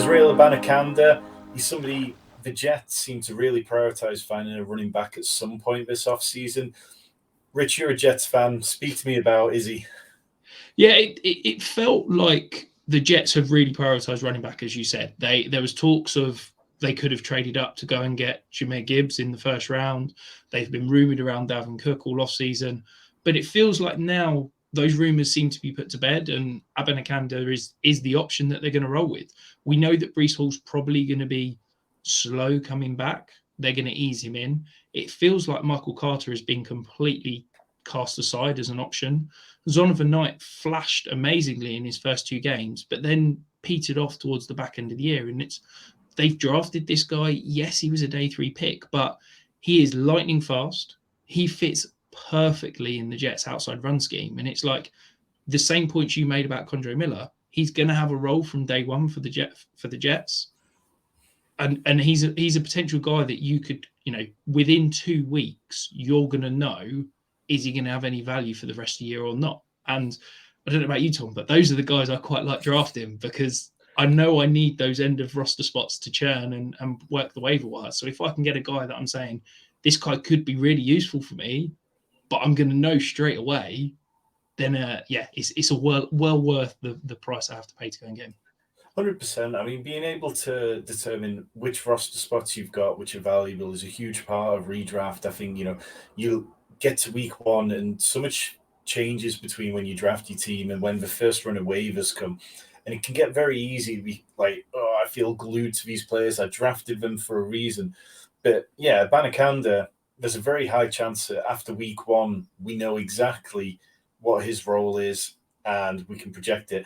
Israel Abanikanda, he's somebody the Jets seem to really prioritise finding a running back at some point this offseason. Rich, you're a Jets fan. Speak to me about Izzy. Yeah, it felt like the Jets have really prioritised running back, as you said. There was talks of they could have traded up to go and get Jahmyr Gibbs in the first round. They've been rumoured around Dalvin Cook all off season, but it feels like now those rumours seem to be put to bed, and Abanikanda is the option that they're going to roll with. We know that Breece Hall's probably going to be slow coming back. They're going to ease him in. It feels like Michael Carter has been completely cast aside as an option. Zonovan Knight flashed amazingly in his first two games, but then petered off towards the back end of the year. And they've drafted this guy. Yes, he was a day 3 pick, but he is lightning fast. He fits perfectly in the Jets' outside run scheme. And it's like the same points you made about Condre Miller. He's going to have a role from day one for the Jets. And he's a potential guy that you could, within 2 weeks, you're going to know, is he going to have any value for the rest of the year or not? And I don't know about you, Tom, but those are the guys I quite like drafting because I know I need those end of roster spots to churn and work the waiver wire. So if I can get a guy that I'm saying, this guy could be really useful for me, but I'm going to know straight away, then it's a well worth the price I have to pay to go and get him. 100%. I mean, being able to determine which roster spots you've got, which are valuable, is a huge part of redraft. I think, you'll get to week one and so much changes between when you draft your team and when the first run of waivers come. And it can get very easy to be like, oh, I feel glued to these players. I drafted them for a reason. But yeah, Abanikanda, there's a very high chance that after week one, we know exactly what his role is and we can project it.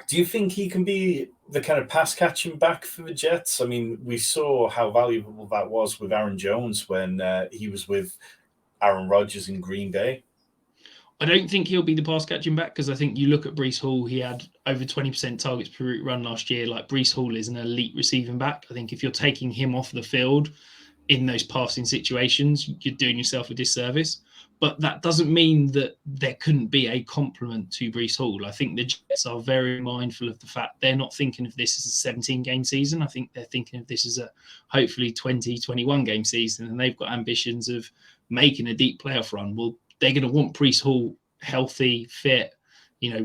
Do you think he can be the kind of pass catching back for the Jets? I mean, we saw how valuable that was with Aaron Jones when he was with Aaron Rodgers in Green Bay. I don't think he'll be the pass catching back because I think you look at Breece Hall, he had over 20% targets per route run last year. Like Breece Hall is an elite receiving back. I think if you're taking him off the field in those passing situations, you're doing yourself a disservice. But that doesn't mean that there couldn't be a complement to Breece Hall. I think the Jets are very mindful of the fact they're not thinking of this as a 17-game season. I think they're thinking of this as a hopefully 20, 21-game season, and they've got ambitions of making a deep playoff run. Well, they're going to want Breece Hall healthy, fit,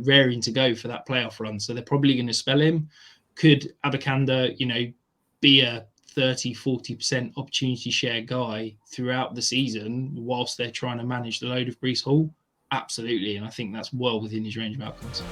raring to go for that playoff run. So they're probably going to spell him. Could Abanikanda, be a 30, 40% opportunity share guy throughout the season whilst they're trying to manage the load of Breece Hall? Absolutely. And I think that's well within his range of outcomes.